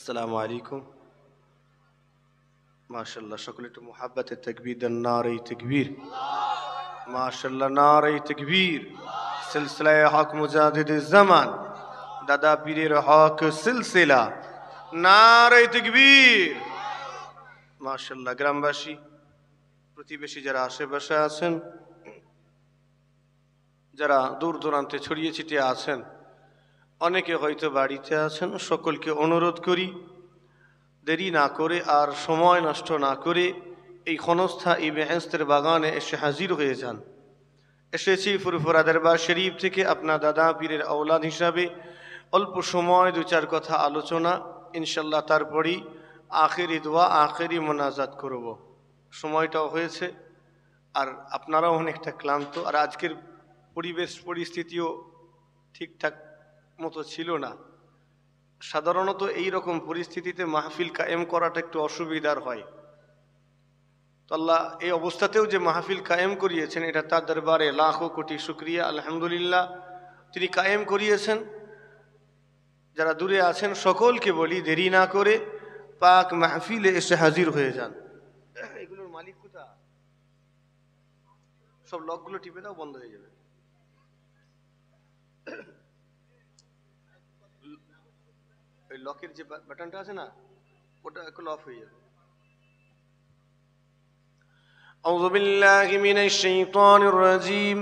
আসসালামু আলাইকুম। মাশাআল্লাহ, সকলে একটু মুহাব্বতে তাকবীর দেন। নারে তাকবীর, মাশাআল্লাহ, নারে তাকবীর। সিলসিলায়ে হক মুজাহিদুজ জামান, দাদা পীরের হক সিলসিলা, নারে তাকবীর। মাশাআল্লাহ। গ্রামবাসী, প্রতিবেশী যারা আশেপাশে আছেন, যারা দূর দূরান্তে ছড়িয়ে ছিটিয়ে আছেন, অনেকে হয়তো বাড়িতে আছেন, সকলকে অনুরোধ করি দেরি না করে আর সময় নষ্ট না করে এই ক্ষণস্থায়ী বেহেশতের বাগানে এসে হাজির হয়ে যান। এসেছি ফুরফুরা দরবার শরীফ থেকে আপনার দাদা পীরের আওলাদ হিসাবে অল্প সময় দু চার কথা আলোচনা, ইনশাল্লাহ তারপরেই আখেরি দোয়া, আখেরি মোনাজাত করব। সময়টাও হয়েছে আর আপনারাও অনেকটা ক্লান্ত, আর আজকের পরিবেশ পরিস্থিতিও ঠিকঠাক মতো ছিল না। সাধারণত এই রকম পরিস্থিতিতে মাহফিল কায়েম করাটা একটু অসুবিধার হয়। তো আল্লাহ এই অবস্থাতেও যে মাহফিল কায়েম করিয়েছেন, এটা তার দরবারে লাখো কোটি শুকরিয়া, আলহামদুলিল্লাহ। তিনি কায়েম করিয়েছেন। যারা দূরে আছেন সকলকে বলি দেরি না করে পাক মাহফিলে এসে হাজির হয়ে যান। এগুলোর মালিক কোথা? সব লকগুলো টিপে দাও, বন্ধ হয়ে যাবে। ওই লকের যে বাটনটা আছে না, ওটা এখন অফ হয়ে যাবে। أعوذ بالله من الشيطان الرجيم.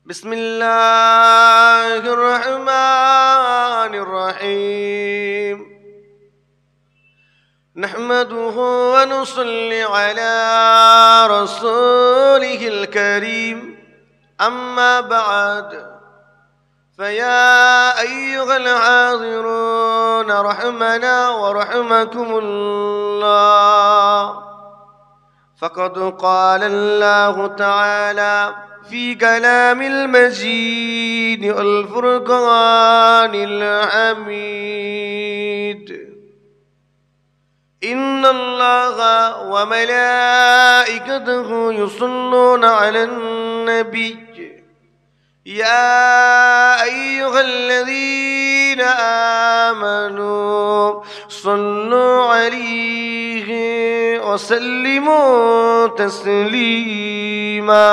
بسم الله الرحمن الرحيم. نحمده ونصلي على رسوله الكريم. أما بعد، فيا أيها الحاضرون رحمنا ورحمكم الله، فقد قال الله تعالى في كلام المجيد والفرقان الحميد: إن الله وملائكته يصلون على النبي يا أيها الذين آمنوا صلوا عليه وسلموا تسليما.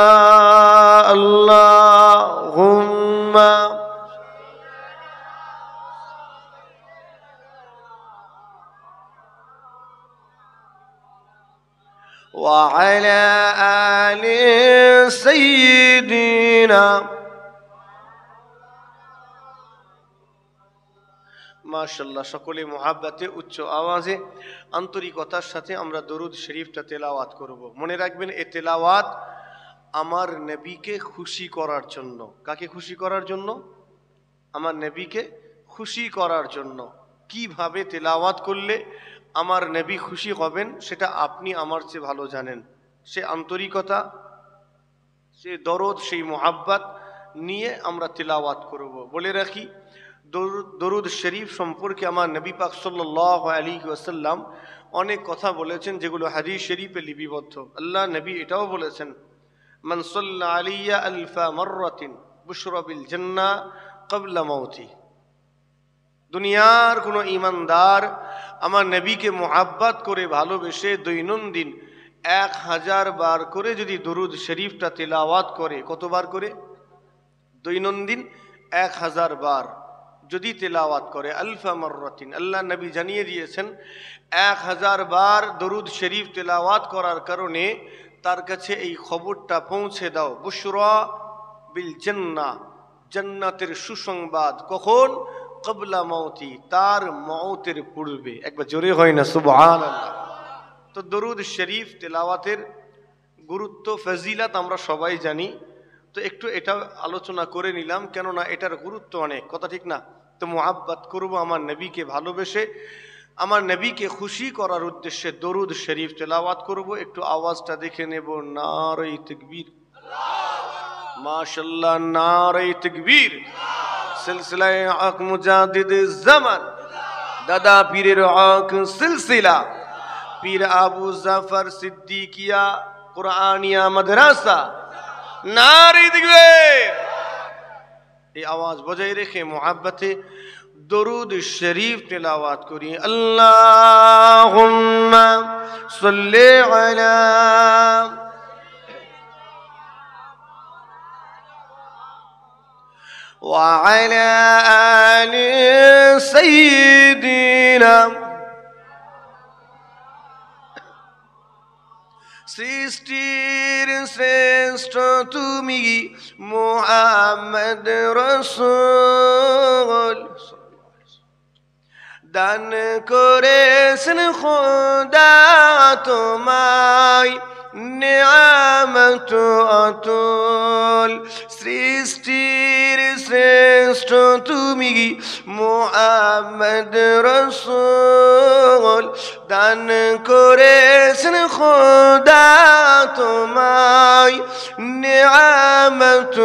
اللهم وعلى آل سيدنا। মাশাআল্লাহ, সকলে মুহাব্বতে উচ্চ আওয়াজে আন্তরিকতার সাথে আমরা দরুদ শরীফটা তেলাওয়াত করব। মনে রাখবেন, এই তেলাওয়াত আমার নবীকে খুশি করার জন্য। কাকে খুশি করার জন্য? আমার নবীকে খুশি করার জন্য। কিভাবে তেলাওয়াত করলে আমার নবী খুশি হবেন সেটা আপনি আমার চেয়ে ভালো জানেন। সে আন্তরিকতা, সে দরদ, সেই মুহাব্বত নিয়ে আমরা তেলাওয়াত করব। বলে রাখি, দরুদ শরীফ সম্পর্কে আমার নবী পাক সাল্লাল্লাহু আলাইহি ওয়াসাল্লাম অনেক কথা বলেছেন, যেগুলো হাদিস শরীফে লিপিবদ্ধ। আল্লাহ নবী এটাও বলেছেন, মান সাল্লা আলাইয়া আলফা মাররাতিন বুশরা বিল জান্নাহ ক্বাবলা মাউতি। দুনিয়ার কোনো ঈমানদার আমার নবীকে মুহাব্বত করে ভালোবেসে দৈনন্দিন 1000 বার করে যদি দরুদ শরীফটা তেলাওয়াত করে, কতবার করে? দৈনন্দিন 1000 বার যদি তেলাওয়াত করে, আলফা মাররাতিন, আল্লাহ নবী জানিয়ে দিয়েছেন 1000 বার দরুদ শরীফ তেলাওয়াত করার কারণে তার কাছে এই খবরটা পৌঁছে দাও, বুশরা বিল জান্নাহ, জান্নাতের সুসংবাদ। কখন? ক্বাবলা মাউতি, তার মওতের পূর্বে। একবার জোরে হয় না সুবহানাল্লাহ। তো দরুদ শরীফ তেলাওয়াতের গুরুত্ব, ফজিলত আমরা সবাই জানি। তো একটু এটা আলোচনা করে নিলাম, কেননা এটার গুরুত্ব অনেক, কথা ঠিক না? তো মুহাব্বত করব আমার নবীকে ভালোবেসে, আমার নবীকে খুশি করার উদ্দেশ্যে দরুদ শরীফ তেলাওয়াত করব। একটু আওয়াজটা দেখে নেব। নারে তাকবীর, মাশাআল্লাহ, নারে তাকবীর। সিলসিলায়ে হক মুজাহিদুজ জামান, দাদা পীরের হক সিলসিলা, পীর আবু জাফর সিদ্দিকিয়া কুরআনিয়া মাদ্রাসা, নারে তাকবীর। এই আওয়াজ বজায় রেখে মুহাব্বতে দরুদ শরীফ তেলাওয়াত করি। আল্লাহুম্মা সাল্লি আলা ওয়া আলা আলি সাইয়্যিদিনা। সৃষ্টির শ্রেষ্ঠ তুমি মুহাম্মদ রাসূল, দান করেছেন খোদা তোমায় নিয়ামত অতুল। সৃষ্টির শ্রেষ্ঠ তুমি মুহাম্মদ রাসূল, দান করেছেন খোদা তোমায় নিয়ামত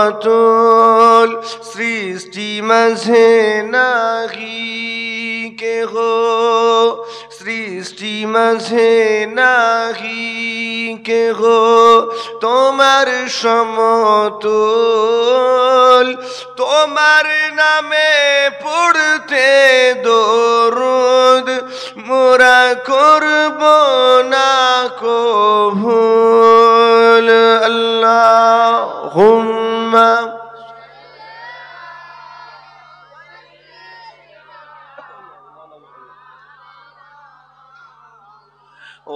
অতুল। সৃষ্টি মাঝে নাহি কেহ, সৃষ্টি মাঝে নাহি কেহ তোমার সমতুল। তোমার নামে পড়তে দরুদ মোরা করব না কবুল। আল্লাহুম্মা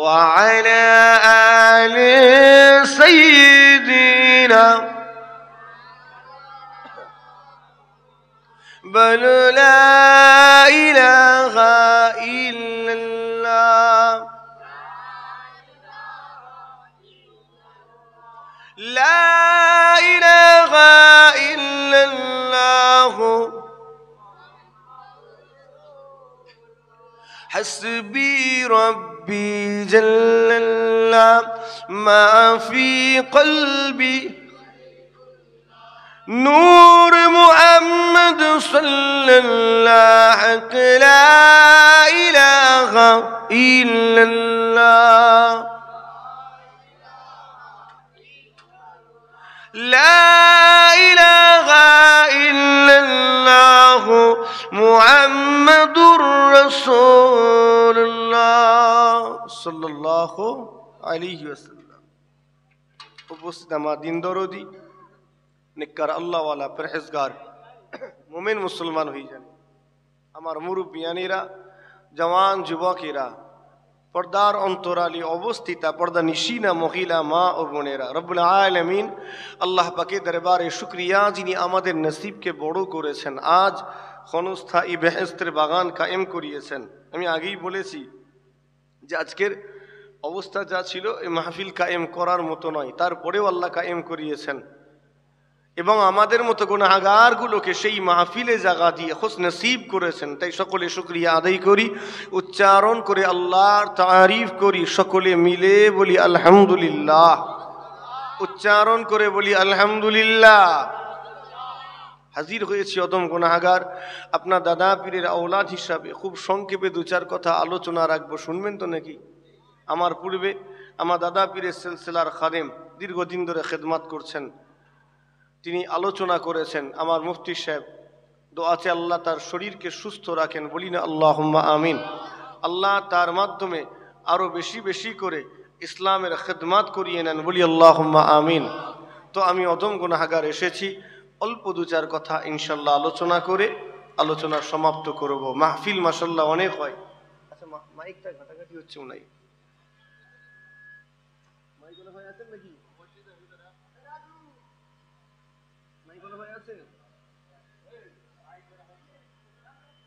وعلى آل سيدنا بل لا إله إلا الله لا إله إلا الله حسبي ربي جل الله ما في قلبي نور محمد صلى الله لا إله إلا الله لا إله إلا الله محمد رسول الله صلى الله عليه وسلم। উপস্থিত আমার দিন দরদি নেককার আল্লাহওয়ালা পরহেজগার মুমিন মুসলমান হয়ে যান। আমার মুরব্বিয়ানিরা, জওয়ান যুবকেরা, পর্দার অন্তরালী অবস্থিতা পর্দা নিশিনা মহিলা মা ও বোনেরা, রব্বুল আলামিন আল্লাহ পাকের দরবারে শুকরিয়া যিনি আমাদের নসিবকে বড় করেছেন, আজ ক্ষণস্থায়ী বেহেশতের বাগান কায়েম করিয়েছেন। আমি আগেই বলেছি যে আজকের অবস্থা যা ছিল এই মাহফিল কায়েম করার মতো নয়, তারপরেও আল্লাহ কায়েম করিয়েছেন এবং আমাদের মতো গুনাহগারগুলোকে সেই মাহফিলে জায়গা দিয়ে খুশ নসিব করেছেন। তাই সকলে শুকরিয়া আদায় করি, উচ্চারণ করে আল্লাহর তারিফ করি, সকলে মিলে বলি আলহামদুলিল্লাহ, উচ্চারণ করে বলি আলহামদুলিল্লাহ। হাজির হয়েছি অদম গুনাহগার, আপনার দাদা পীরের আওলাদ হিসাবে খুব সংক্ষেপে দু চার কথা আলোচনা রাখবো, শুনবেন তো নাকি? আমার পূর্বে আমার দাদা পীরের সিলসিলার খাদেম দীর্ঘদিন ধরে খেদমাত করছেন, তিনি আলোচনা করেছেন। আমার মুফতি সাহেব দোয়াতে আল্লাহ তার শরীরকে সুস্থ রাখেন, বলি না আল্লাহুম্মা আমিন। আল্লাহ তার মাধ্যমে আরও বেশি বেশি করে ইসলামের খেদমাত করিয়ে নেন, বলি আল্লাহুম্মা আমিন। তো আমি অদম গুনাহগার এসেছি, অল্প দু চার কথা ইনশাল্লাহ আলোচনা করে আলোচনা সমাপ্ত করব। মাহফিল মাশাল্লাহ অনেক হয়। আচ্ছা, মাইকটা ঘাটাঘাটি হচ্ছে নাই? মাইকগুলো ভাই আছেন নাকি? মাইকগুলো ভাই আছেন?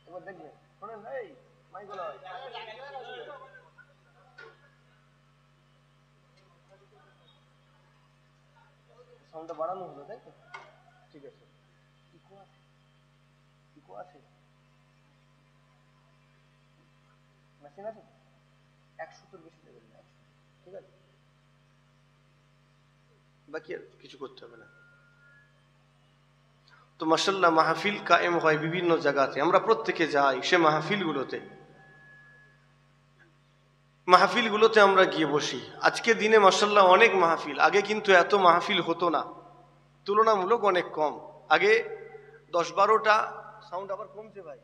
এবার দেখবেন, শোনেন এই মাইকগুলো ভাই সাউন্ডটা বাড়ানো হলো, তাই তো? ঠিক আছে। ইকো আছে? ইকো আছে? মেশিন আছে? 100 বেশি দেবেন না, ঠিক আছে? বাকি আর কিছু করতে হবে না। তো মাশাআল্লাহ মাহফিল কায়েম হয় বিভিন্ন জায়গাতে, আমরা প্রত্যেকে যাই সে মাহফিলগুলোতে আমরা গিয়ে বসি। আজকে দিনে মাশাআল্লাহ অনেক মাহফিল, আগে কিন্তু এত মাহফিল হতো না, তুলনামূলক অনেক কম। আগে 10-12টা সাউন্ড আবার কমছে ভাই।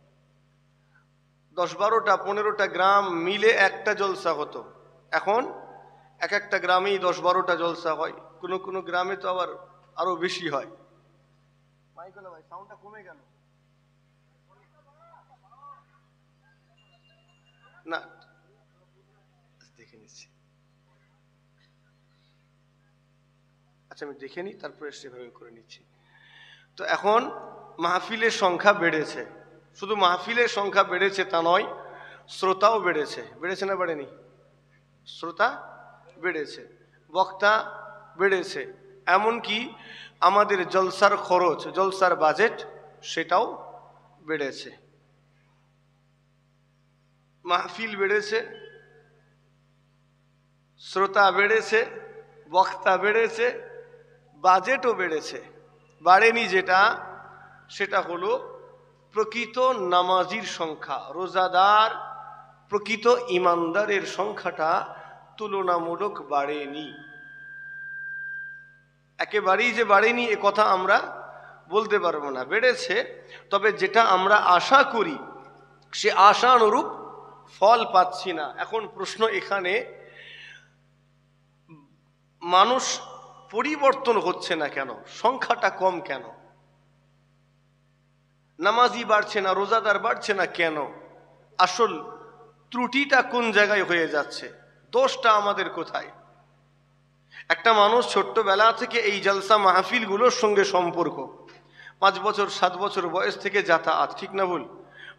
10-12টা 15টা গ্রাম মিলে একটা জলসা হতো, এখন এক একটা গ্রামেই 10-12টা জলসা হয়, কোনো কোনো গ্রামে তো আবার আরো বেশি হয়। মাইকলা ভাই সাউন্ডটা কমে গেল না, দেখে নিচ্ছি। আচ্ছা আমি দেখে নিই, তারপরে সেভাবে করে নিচ্ছি। তো এখন মাহফিলের সংখ্যা বেড়েছে, শুধু মাহফিলের সংখ্যা বেড়েছে তা নয়, শ্রোতাও বেড়েছে। বেড়েছে না বাড়েনি? শ্রোতা বেড়েছে, বক্তা বেড়েছে, এমনকি আমাদের জলসার খরচ, জলসার বাজেট সেটাও বেড়েছে। মাহফিল বেড়েছে, শ্রোতা বেড়েছে, বক্তা বেড়েছে, বাজেটও বেড়েছে। বাড়েনি যেটা, সেটা হলো প্রকৃত নামাজির সংখ্যা, রোজাদার প্রকৃত ইমানদারের সংখ্যাটা তুলনামূলক বাড়েনি। একেবারেই যে বাড়েনি এ কথা আমরা বলতে পারবো না, বেড়েছে। তবে যেটা আমরা আশা করি সে আশানুরূপ ফল পাচ্ছি না। এখন প্রশ্ন এখানে, মানুষ পরিবর্তন হচ্ছে না কেন, সংখ্যাটা কম কেন? নামাজি বাড়ছে না, রোজাদার বাড়ছে না কেন? আসল ত্রুটিটা কোন জায়গায় হয়ে যাচ্ছে, দোষটা আমাদের কোথায়? একটা মানুষ ছোট্টবেলা থেকে এই জলসা মাহফিলগুলোর সঙ্গে সম্পর্ক, 5 বছর 7 বছর বয়স থেকে যাতায়াত, ঠিক না ভুল?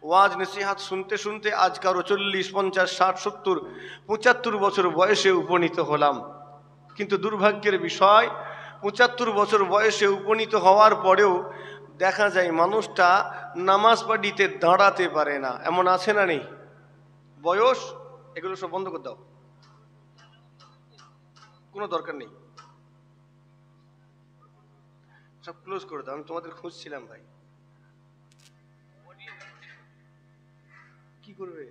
ওয়াজ নসিহাত শুনতে শুনতে আজ কারো 40, 50, 60, 70, 75 বছর বয়সে উপনীত হলাম। কিন্তু দুর্ভাগ্যের বিষয়, 75 বছর বয়সে উপনীত হওয়ার পরেও দেখা যায় মানুষটা নামাজ পাড়িতে দাঁড়াতে পারে না। এমন আছে না নেই? বয়স, এগুলো সব বন্ধ করে দাও, কোনো দরকার নেই, সব ক্লোজ করে দাও। আমি তোমাদের খুঁজছিলাম ভাই, কি করবে?